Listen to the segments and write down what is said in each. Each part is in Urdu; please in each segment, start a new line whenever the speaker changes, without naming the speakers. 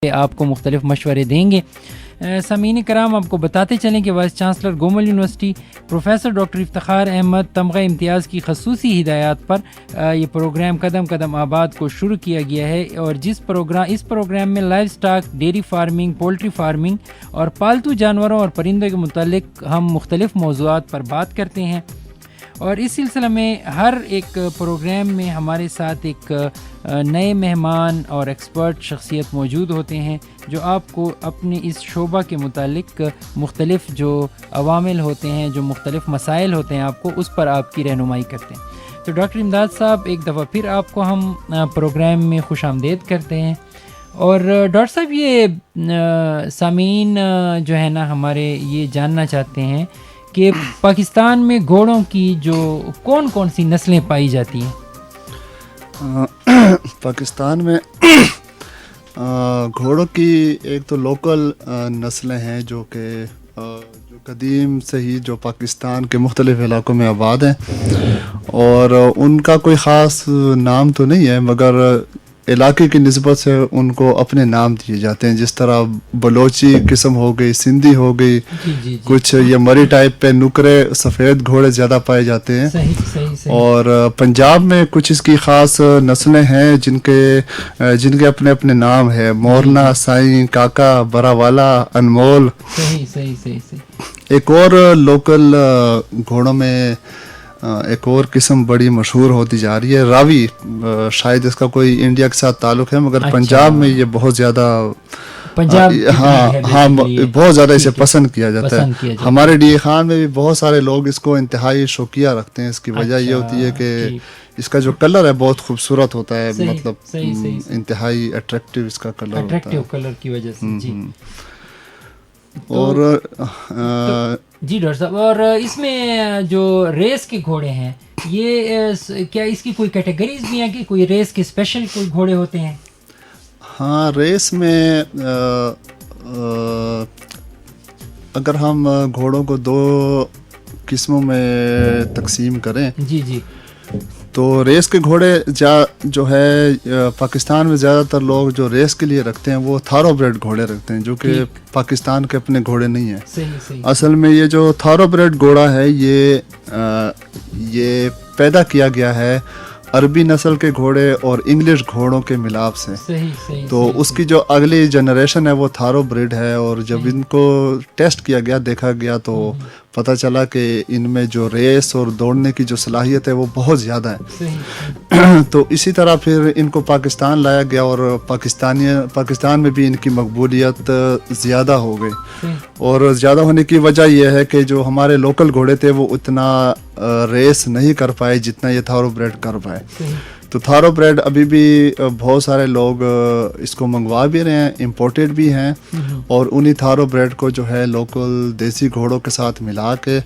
آپ کو مختلف مشورے دیں گے۔ سامعین کرام، آپ کو بتاتے چلیں کہ vice chancellor Gomal university professor doctor Iftikhar Ahmad تمغہ امتیاز کی خصوصی ہدایات پر یہ پروگرام قدم قدم آباد کو شروع کیا گیا ہے، اور اس پروگرام میں live stock, dairy farming, poultry farming اور پالتو جانوروں اور پرندوں کے متعلق ہم مختلف موضوعات پر بات کرتے ہیں، اور اس سلسلہ میں ہر ایک پروگرام میں ہمارے ساتھ ایک نئے مہمان اور ایکسپرٹ شخصیت موجود ہوتے ہیں جو آپ کو اپنے اس شعبہ کے متعلق مختلف جو عوامل ہوتے ہیں، جو مختلف مسائل ہوتے ہیں، آپ کو اس پر آپ کی رہنمائی کرتے ہیں۔ تو ڈاکٹر امداد صاحب، ایک دفعہ پھر آپ کو ہم پروگرام میں خوش آمدید کرتے ہیں۔ اور ڈاکٹر صاحب، یہ سامعین جو ہے نا ہمارے یہ جاننا چاہتے ہیں کہ پاکستان میں گھوڑوں کی جو کون کون سی نسلیں پائی جاتی ہیں؟
پاکستان میں گھوڑوں کی ایک تو لوکل نسلیں ہیں جو قدیم سے ہی جو پاکستان کے مختلف علاقوں میں آباد ہیں، اور ان کا کوئی خاص نام تو نہیں ہے، مگر علاقے کی نسبت سے ان کو اپنے نام دیے جاتے ہیں، جس طرح بلوچی قسم ہو گئی، سندھی ہو گئی، کچھ یہ مری ٹائپ پہ نکرے سفید گھوڑے زیادہ پائے جاتے ہیں۔
صحیح۔
اور پنجاب میں کچھ اس کی خاص نسلیں ہیں جن کے اپنے اپنے نام ہے، مورنا، سائیں، کاکا، برا والا، انمول۔
صحیح۔
ایک اور لوکل گھوڑوں میں ایک اور قسم بڑی مشہور ہوتی جا رہی ہے، راوی۔ شاید اس کا کوئی انڈیا کے ساتھ تعلق ہے، مگر پنجاب میں یہ بہت زیادہ بہت زیادہ اسے پسند کیا جاتا ہے۔ ہمارے ڈی خان میں بھی بہت سارے لوگ اس کو انتہائی شوقیہ رکھتے ہیں۔ اس کی وجہ یہ ہوتی ہے کہ اس کا جو کلر ہے بہت خوبصورت ہوتا ہے، مطلب انتہائی اٹریکٹیو اس کا کلر ہوتا ہے،
اٹریکٹیو کلر کی وجہ سے۔ جی
اور
جی ڈاکٹر صاحب، اور اس میں جو ریس کے گھوڑے ہیں، یہ کیا اس کی کوئی کیٹیگریز بھی ہیں کہ کوئی ریس کے اسپیشل کوئی گھوڑے ہوتے ہیں؟
ہاں، ریس میں اگر ہم گھوڑوں کو دو قسموں میں تقسیم کریں،
جی
تو ریس کے گھوڑے جو ہے پاکستان میں زیادہ تر لوگ جو ریس کے لیے رکھتے ہیں وہ تھارو بریڈ گھوڑے رکھتے ہیں، جو کہ پاکستان کے اپنے گھوڑے نہیں ہیں۔
صحیح۔
اصل میں یہ جو تھارو بریڈ گھوڑا ہے یہ پیدا کیا گیا ہے عربی نسل کے گھوڑے اور انگلش گھوڑوں کے ملاپ سے۔
صحیح۔
تو اس کی جو اگلی جنریشن ہے وہ تھارو بریڈ ہے، اور جب ان کو ٹیسٹ کیا گیا، دیکھا گیا، تو پتہ چلا کہ ان میں جو ریس اور دوڑنے کی جو صلاحیت ہے وہ بہت زیادہ ہے۔ تو اسی طرح پھر ان کو پاکستان لایا گیا، اور پاکستان میں بھی ان کی مقبولیت زیادہ ہو گئی، اور زیادہ ہونے کی وجہ یہ ہے کہ جو ہمارے لوکل گھوڑے تھے وہ اتنا ریس نہیں کر پائے جتنا یہ تھارو بریڈ کر پائے۔ تو تھارو بریڈ ابھی بھی بہت سارے لوگ اس کو منگوا بھی رہے ہیں، امپورٹیڈ بھی ہیں، اور انہی تھارو بریڈ کو جو ہے لوکل دیسی گھوڑوں کے ساتھ ملا کے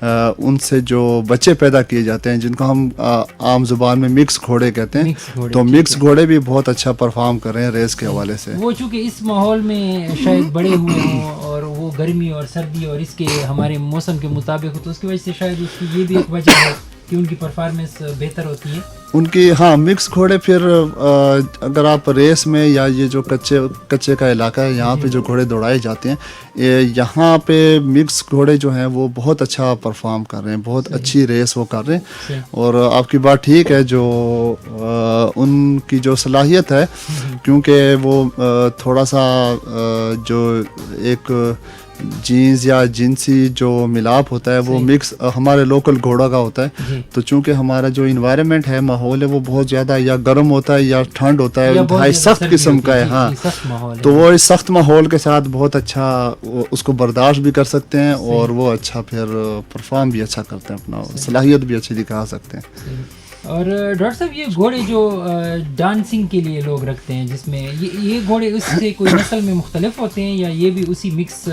ان سے جو بچے پیدا کیے جاتے ہیں، جن کو ہم عام زبان میں مکس گھوڑے کہتے ہیں، تو مکس گھوڑے بھی بہت اچھا پرفارم کر رہے ہیں ریس کے حوالے سے۔
وہ چونکہ اس ماحول میں شاید بڑے ہوئے ہوں، اور وہ گرمی اور سردی اور اس کے ہمارے موسم کے مطابق ہو، تو اس کی وجہ سے شاید اس کی یہ بھی ایک وجہ ہے کہ ان کی پرفارمنس بہتر ہوتی ہے
ان کی۔ ہاں، مکس گھوڑے پھر اگر آپ ریس میں یا یہ جو کچے کا علاقہ ہے یہاں پہ جو گھوڑے دوڑائے جاتے ہیں، یہاں پہ مکس گھوڑے جو ہیں وہ بہت اچھا پرفارم کر رہے ہیں، بہت اچھی ریس وہ کر رہے ہیں۔ اور آپ کی بات ٹھیک ہے، جو ان کی جو صلاحیت ہے، کیونکہ وہ تھوڑا سا جو ایک جینز یا جنسی جو ملاپ ہوتا ہے وہ مکس ہمارے لوکل گھوڑا کا ہوتا ہے، تو چونکہ ہمارا جو انوائرمنٹ ہے، ماحول ہے، وہ بہت زیادہ یا گرم ہوتا ہے یا ٹھنڈ ہوتا ہے، انتہائی سخت قسم کا ہے۔ ہاں، تو وہ اس سخت ماحول کے ساتھ بہت اچھا اس کو برداشت بھی کر سکتے ہیں، اور وہ اچھا پھر پرفارم بھی اچھا کرتے ہیں، اپنا صلاحیت بھی اچھی دکھا سکتے ہیں۔
اور ڈاکٹر صاحب، یہ گھوڑے جو ڈانسنگ کے لیے لوگ رکھتے ہیں، جس میں یہ گھوڑے اس سے کوئی نسل میں مختلف ہوتے ہیں، یا یہ بھی اسی مکس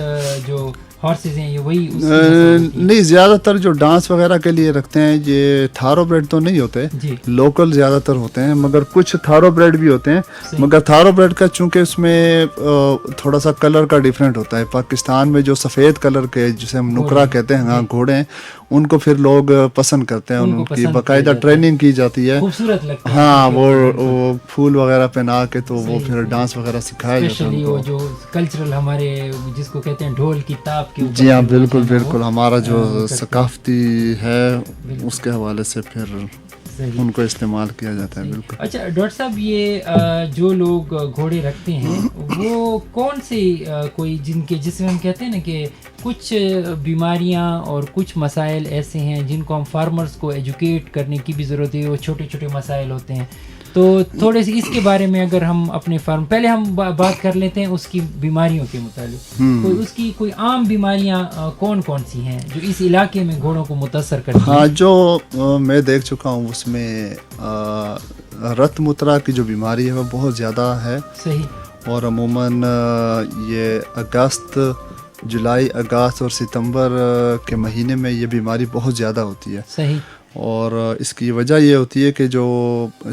جو ہارسز ہیں یہ وہی؟
نہیں، زیادہ تر جو ڈانس وغیرہ کے لیے رکھتے ہیں یہ تھارو بریڈ تو نہیں ہوتے، لوکل زیادہ تر ہوتے ہیں، مگر کچھ تھارو بریڈ بھی ہوتے ہیں۔ مگر تھارو بریڈ کا چونکہ اس میں تھوڑا سا کلر کا ڈیفرنٹ ہوتا ہے، پاکستان میں جو سفید کلر کے جسے ہم نکرا کہتے ہیں گھوڑے ہیں، ان کو پھر لوگ پسند کرتے ہیں, ان کی باقاعدہ ٹریننگ کی جاتی ہے,
خوبصورت لگتا ہے.
ہاں وہ پھول وغیرہ پہنا کے تو وہ پھر ڈانس وغیرہ سکھایا جاتا ہے ان کو.
جو کلچرل ہمارے جس کو کہتے ہیں ڈھول کی تاپ کے اوپر.
جی ہاں بالکل بالکل, ہمارا جو ثقافتی ہے اس کے حوالے سے پھر ان کو استعمال کیا جاتا ہے. بالکل.
اچھا ڈاکٹر صاحب, یہ جو لوگ گھوڑے رکھتے ہیں وہ کون سی کوئی جس میں ہم کہتے ہیں نا کہ کچھ بیماریاں اور کچھ مسائل ایسے ہیں جن کو ہم فارمرز کو ایجوکیٹ کرنے کی بھی ضرورت ہے, وہ چھوٹے چھوٹے مسائل ہوتے ہیں, تو تھوڑے سے اس کے بارے میں اگر ہم اپنے فارم پہلے ہم بات کر لیتے ہیں اس کی بیماریوں کے متعلق. تو اس کی کوئی عام بیماریاں کون کون سی ہیں جو اس علاقے میں گھوڑوں کو متاثر کرتی ہیں؟
ہاں جو میں دیکھ چکا ہوں اس میں رت مترا کی جو بیماری ہے وہ بہت زیادہ ہے.
صحیح.
اور عموماً یہ اگست, جولائی, اگست اور ستمبر کے مہینے میں یہ بیماری بہت زیادہ ہوتی ہے.
صحیح.
اور اس کی وجہ یہ ہوتی ہے کہ جو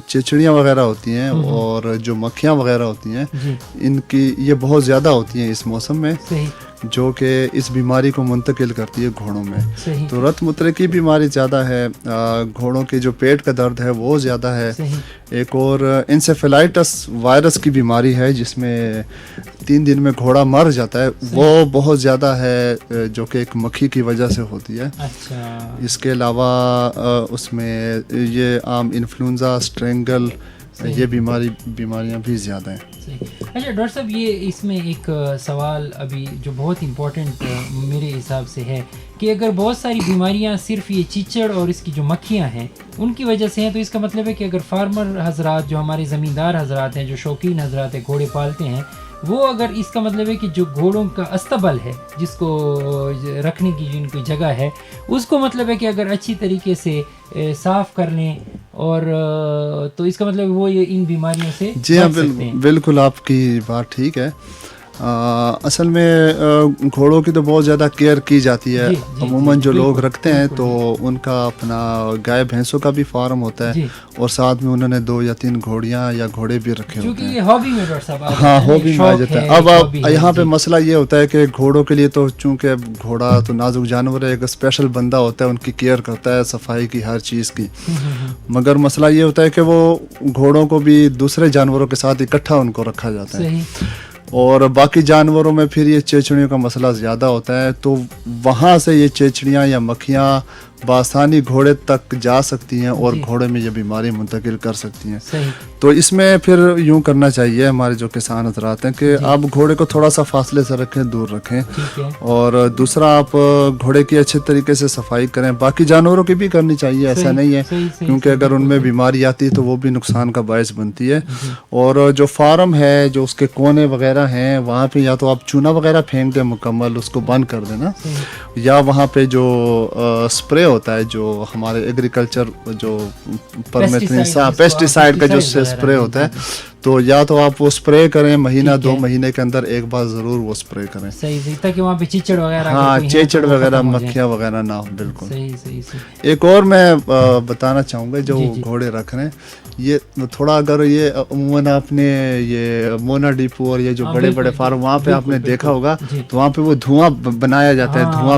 چچڑیاں وغیرہ ہوتی ہیں اور جو مکھیاں وغیرہ ہوتی ہیں ان کی یہ بہت زیادہ ہوتی ہیں اس موسم میں, جو کہ اس بیماری کو منتقل کرتی ہے گھوڑوں میں. تو رت مترے کی بیماری زیادہ ہے, گھوڑوں کے جو پیٹ کا درد ہے وہ زیادہ ہے. ایک اور انسیفلائٹس وائرس کی بیماری ہے جس میں 3 دن میں گھوڑا مر جاتا ہے, وہ بہت زیادہ ہے جو کہ ایک مکھی کی وجہ سے ہوتی ہے. اس کے علاوہ اس میں یہ عام انفلوئنزا, اسٹرینگل, یہ بیماریاں بھی زیادہ ہیں.
اچھا ڈاکٹر صاحب, یہ اس میں ایک سوال ابھی جو بہت امپورٹنٹ میرے حساب سے ہے کہ اگر بہت ساری بیماریاں صرف یہ چیچڑ اور اس کی جو مکھیاں ہیں ان کی وجہ سے ہیں, تو اس کا مطلب ہے کہ اگر فارمر حضرات جو ہمارے زمیندار حضرات ہیں, جو شوقین حضرات ہیں, گھوڑے پالتے ہیں, وہ اگر اس کا مطلب ہے کہ جو گھوڑوں کا استبل ہے جس کو رکھنے کی جن کی جگہ ہے اس کو مطلب ہے کہ اگر اچھی طریقے سے صاف کر لیں اور تو اس کا مطلب وہ یہ ان بیماریوں سے
جی ہاں بالکل آپ کی بات ٹھیک ہے. اصل میں گھوڑوں کی تو بہت زیادہ کیئر کی جاتی ہے. عموماً جو لوگ رکھتے ہیں تو ان کا اپنا گائے بھینسوں کا بھی فارم ہوتا ہے اور ساتھ میں انہوں نے 2 یا 3 گھوڑیاں یا گھوڑے بھی رکھے ہوتے ہیں. ہاں ہابی میں آ جاتا ہے. اب یہاں پہ مسئلہ یہ ہوتا ہے کہ گھوڑوں کے لیے تو چونکہ گھوڑا تو نازک جانور ہے, ایک اسپیشل بندہ ہوتا ہے, ان کی کیئر کرتا ہے, صفائی کی, ہر چیز کی. مگر مسئلہ یہ ہوتا ہے کہ وہ گھوڑوں کو بھی دوسرے جانوروں کے ساتھ اکٹھا ان کو رکھا جاتا ہے, اور باقی جانوروں میں پھر یہ چیچڑیوں کا مسئلہ زیادہ ہوتا ہے. تو وہاں سے یہ چیچڑیاں یا مکھیاں بآسانی گھوڑے تک جا سکتی ہیں اور گھوڑے میں یہ بیماری منتقل کر سکتی ہیں. تو اس میں پھر یوں کرنا چاہیے ہمارے جو کسان حضرات ہیں کہ آپ گھوڑے کو تھوڑا سا فاصلے سے رکھیں, دور رکھیں, اور دوسرا آپ گھوڑے کی اچھے طریقے سے صفائی کریں. باقی جانوروں کی بھی کرنی چاہیے, ایسا نہیں ہے, کیونکہ اگر ان میں بیماری آتی ہے تو وہ بھی نقصان کا باعث بنتی ہے. اور جو فارم ہے, جو اس کے کونے وغیرہ ہیں, وہاں پہ یا تو آپ چونا وغیرہ پھینک دیں مکمل, اس کو بند کر دینا, یا وہاں پہ جو اسپرے ہوتا ہے جو ہمارے ایگریکلچر جو پیسٹیسائڈ کا جو اسپرے ہوتا ہے, تو یا تو آپ وہ اسپرے کریں, مہینہ 2 مہینے کے اندر ایک بار ضرور وہ اسپرے کریں,
تاکہ وہاں پہ چیچڑ وغیرہ,
ہاں چیچڑ وغیرہ, مکھیاں وغیرہ نہ ہو. بالکل. ایک اور میں بتانا چاہوں گا, جو گھوڑے رکھ رہے ہیں یہ تھوڑا, اگر یہ عموماً آپ نے یہ مونا ڈیپو اور یہ جو بڑے بڑے فارم وہاں پہ آپ نے دیکھا ہوگا, تو وہاں پہ وہ دھواں بنایا جاتا ہے, دھواں,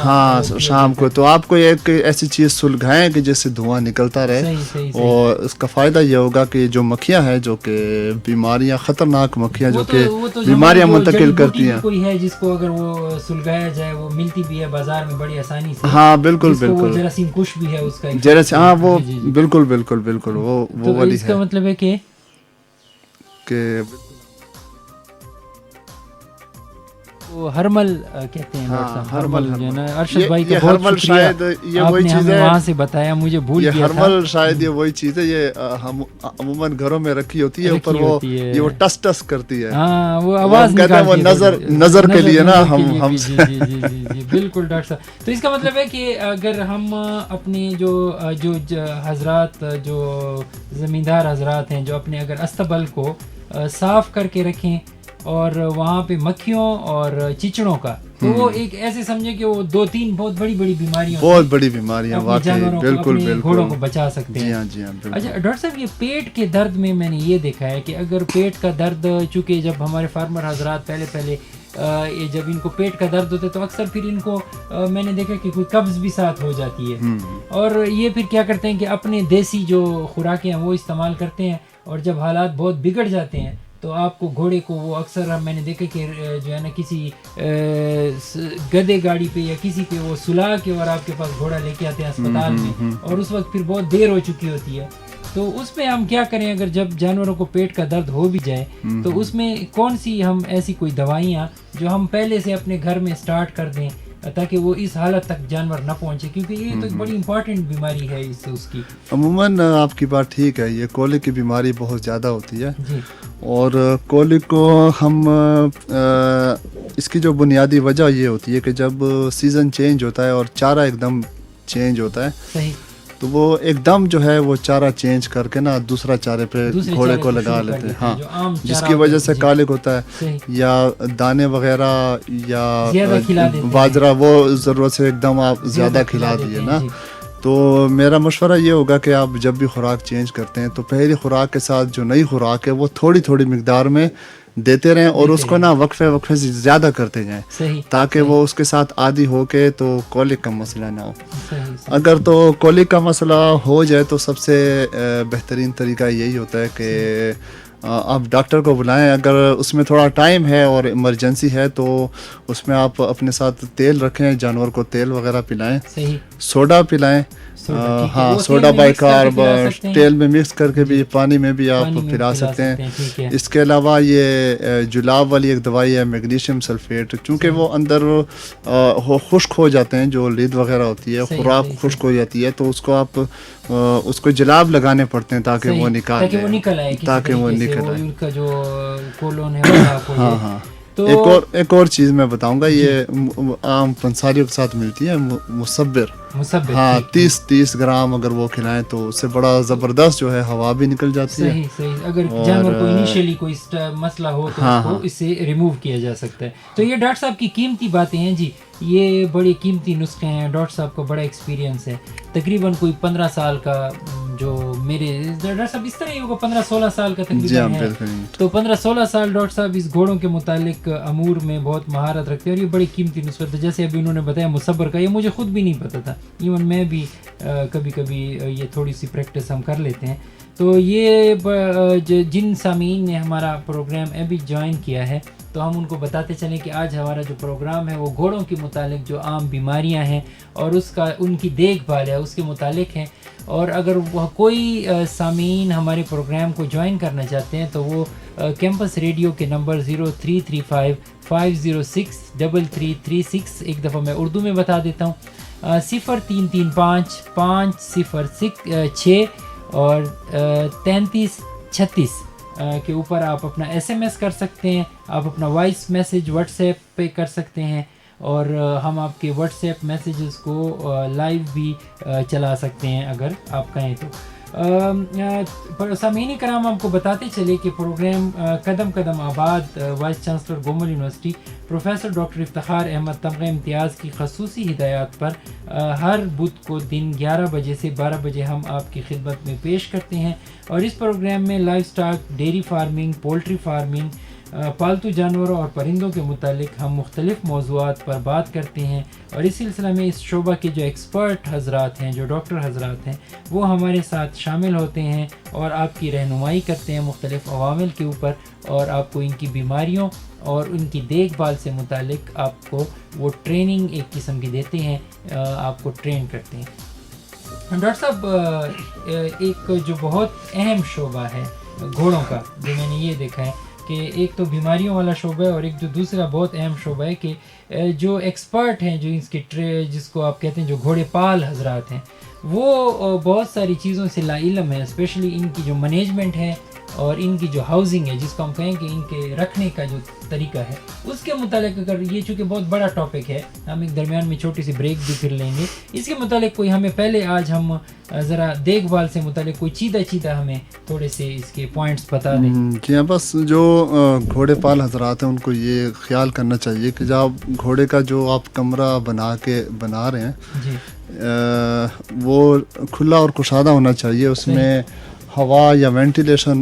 ہاں شام کو. تو آپ کو ایک ایسی چیز سلگھائیں کہ جس سے دھواں نکلتا رہے, اور اس کا فائدہ یہ ہوگا کہ جو مکھیاں ہیں جو کہ بیماریاں, خطرناک مکھیاں جو کہ بیماریاں منتقل کرتی ہیں,
کوئی ہے جس کو اگر وہ سلگایا جائے وہ ملتی بھی ہے بازار میں بڑی آسانی سے.
ہاں بالکل بالکل,
جراثیم کش بھی ہے اس کا,
جراثیم, ہاں وہ بالکل بالکل بالکل وہ والی ہے.
اس کا مطلب ہے کہ ہرمل کہتے ہیں ہرمل, ارشد بھائی کا بہت شکریہ, آپ نے ہمیں وہاں سے بتایا, مجھے بھول گیا تھا.
ہرمل شاید یہ وہی چیز ہے, یہ ہم عموماً گھروں میں رکھی ہوتی ہے, اوپر وہ ٹس ٹس کرتی ہے,
ہاں وہ آواز نکالتی ہے,
وہ نظر کے لیے نا ہم.
جی بالکل ڈاکٹر صاحب. تو اس کا مطلب ہے کہ اگر ہم اپنے جو حضرات, جو زمیندار حضرات ہیں, جو اپنے اگر استبل کو صاف کر کے رکھیں اور وہاں پہ مکھیوں اور چچڑوں کا, تو وہ ایک ایسے سمجھے کہ وہ 2-3 بہت بڑی بیماریاں واقعی بالکل گھوڑوں کو بچا سکتے ہیں. اچھا ڈاکٹر صاحب, یہ پیٹ کے درد میں نے یہ دیکھا ہے کہ اگر پیٹ کا درد, چونکہ جب ہمارے فارمر حضرات پہلے یہ جب ان کو پیٹ کا درد ہوتا ہے تو اکثر پھر ان کو میں نے دیکھا کہ کوئی قبض بھی ساتھ ہو جاتی ہے، اور یہ پھر کیا کرتے ہیں کہ اپنے دیسی جو خوراکیں ہیں وہ استعمال کرتے ہیں، اور جب حالات بہت بگڑ جاتے ہیں تو آپ کو گھوڑے کو وہ اکثر میں نے دیکھا کہ جو ہے نا کسی گدے گاڑی پہ یا کسی پہ وہ سلا کے اور آپ کے پاس گھوڑا لے کے آتے ہیں اسپتال میں، اور اس وقت پھر بہت دیر ہو چکی ہوتی ہے. تو اس میں ہم کیا کریں اگر جب جانوروں کو پیٹ کا درد ہو بھی جائے تو اس میں کون سی ہم ایسی کوئی دوائیاں جو ہم پہلے سے اپنے گھر میں سٹارٹ کر دیں تاکہ وہ اس حالت تک جانور نہ پہنچے، کیونکہ یہ تو ایک بڑی امپورٹنٹ بیماری ہے اس کی.
عموماً آپ کی بات ٹھیک ہے، یہ کولک کی بیماری بہت زیادہ ہوتی ہے
جی.
اور کولک کو ہم اس کی جو بنیادی وجہ یہ ہوتی ہے کہ جب سیزن چینج ہوتا ہے اور چارہ ایک دم چینج ہوتا ہے،
صحیح،
تو وہ ایک دم جو ہے وہ چارہ چینج کر کے نا دوسرا چارے پہ گھوڑے کو لگا لیتے ہیں، ہاں، جس کی وجہ سے کالک ہوتا ہے، یا دانے وغیرہ یا باجرہ وہ ضرورت سے ایک دم آپ زیادہ کھلا دیے نا. تو میرا مشورہ یہ ہوگا کہ آپ جب بھی خوراک چینج کرتے ہیں تو پہلی خوراک کے ساتھ جو نئی خوراک ہے وہ تھوڑی تھوڑی مقدار میں دیتے رہیں اور اس کو نا وقفے سے زیادہ کرتے جائیں تاکہ وہ اس کے ساتھ عادی ہو کے تو کولک کا مسئلہ نہ ہو. اگر تو کولک کا مسئلہ ہو جائے تو سب سے بہترین طریقہ یہی ہوتا ہے کہ آپ ڈاکٹر کو بلائیں. اگر اس میں تھوڑا ٹائم ہے اور ایمرجنسی ہے تو اس میں آپ اپنے ساتھ تیل رکھیں، جانور کو تیل وغیرہ پلائیں، سوڈا پلائیں، ہاں سوڈا بائی کارب تیل میں مکس کر کے بھی پانی میں بھی آپ پلا سکتے ہیں. اس کے علاوہ یہ جلاب والی ایک دوائی ہے میگنیشیم سلفیٹ، چونکہ وہ اندر خشک ہو جاتے ہیں، جو لید وغیرہ ہوتی ہے خوراک خشک ہو جاتی ہے تو اس کو آپ اس کو جلاب لگانے پڑتے ہیں تاکہ وہ نکال آئے، تاکہ وہ نکل آئے. ہاں ہاں. ایک اور چیز میں بتاؤں گا، یہ عام پنساریوں کے ساتھ ملتی ہے، مسبر، ہاں 30 گرام اگر وہ کھلائیں تو اس سے بڑا زبردست جو ہے ہوا بھی نکل جاتی ہے.
صحیح. اگر جانور کو انیشیلی کوئی مسئلہ ہو تو اس کو اس سے ریموو کیا جا سکتا ہے. تو یہ ڈاکٹر صاحب کی قیمتی باتیں ہیں جی، یہ بڑی قیمتی نسخے ہیں. ڈاکٹر صاحب کو بڑا ایکسپیرینس ہے، تقریباً کوئی 15 سال کا، جو میرے ڈاکٹر صاحب اس طرح ہی ہوگا 15-16 سال کا تقریباً ہے. تو 15-16 سال ڈاکٹر صاحب اس گھوڑوں کے متعلق امور میں بہت مہارت رکھتے ہیں، اور یہ بڑی قیمتی نسخہ تھا. جیسے ابھی انہوں نے بتایا مصبر کا، یہ مجھے خود بھی نہیں پتہ تھا، ایون میں بھی کبھی کبھی یہ تھوڑی سی پریکٹس ہم کر لیتے ہیں. تو یہ جن سامعین نے ہمارا پروگرام ابھی جوائن کیا ہے تو ہم ان کو بتاتے چلیں کہ آج ہمارا جو پروگرام ہے وہ گھوڑوں کے متعلق جو عام بیماریاں ہیں اور ان کی دیکھ بھال ہے اس کے متعلق ہیں. اور اگر وہ کوئی سامعین ہمارے پروگرام کو جوائن کرنا چاہتے ہیں تو وہ کیمپس ریڈیو کے نمبر 0335-506-3336، ایک دفعہ میں اردو میں بتا دیتا ہوں، 0335-506 اور 3336 کے اوپر آپ اپنا SMS کر سکتے ہیں. آپ اپنا وائس میسیج واٹس ایپ پہ کر سکتے ہیں، اور ہم آپ کے واٹس ایپ میسیجز کو لائیو بھی چلا سکتے ہیں اگر آپ کہیں تو. سامعین کرام، آپ کو بتاتے چلے کہ پروگرام قدم قدم آباد vice chancellor Gomal university professor doctor Iftikhar Ahmad تمغہ امتیاز کی خصوصی ہدایات پر ہر بدھ کو دن 11 بجے سے 12 بجے ہم آپ کی خدمت میں پیش کرتے ہیں. اور اس پروگرام میں life stock, dairy farming, poultry farming, پالتو جانوروں اور پرندوں کے متعلق ہم مختلف موضوعات پر بات کرتے ہیں. اور اس سلسلہ میں اس شعبہ کے جو ایکسپرٹ حضرات ہیں، جو ڈاکٹر حضرات ہیں، وہ ہمارے ساتھ شامل ہوتے ہیں اور آپ کی رہنمائی کرتے ہیں مختلف عوامل کے اوپر، اور آپ کو ان کی بیماریوں اور ان کی دیکھ بھال سے متعلق آپ کو وہ ٹریننگ ایک قسم کی دیتے ہیں، آپ کو ٹرین کرتے ہیں. ڈاکٹر صاحب، ایک جو بہت اہم شعبہ ہے گھوڑوں کا، جو میں نے یہ دیکھا ہے کہ ایک تو بیماریوں والا شعبہ ہے، اور ایک جو دوسرا بہت اہم شعبہ ہے کہ جو ایکسپرٹ ہیں، جو اس کے جس کو آپ کہتے ہیں جو گھوڑے پال حضرات ہیں، وہ بہت ساری چیزوں سے لا علم ہے، اسپیشلی ان کی جو مینجمنٹ ہے اور ان کی جو ہاؤسنگ ہے، جس کو ہم کہیں کہ ان کے رکھنے کا جو طریقہ ہے، اس کے متعلق اگر یہ چونکہ بہت بڑا ٹاپک ہے، ہم ایک درمیان میں چھوٹی سی بریک بھی پھر لیں گے. اس کے متعلق کوئی ہمیں پہلے آج ہم ذرا دیکھ بھال سے متعلق کوئی چیدہ ہمیں تھوڑے سے اس کے پوائنٹس بتا دیں.
جی ہاں، بس جو گھوڑے پال حضرات ہیں ان کو یہ خیال کرنا چاہیے کہ جب گھوڑے کا جو آپ کمرہ بنا رہے ہیں
جی،
وہ کھلا اور کشادہ ہونا چاہیے. اس میں ہوا یا وینٹیلیشن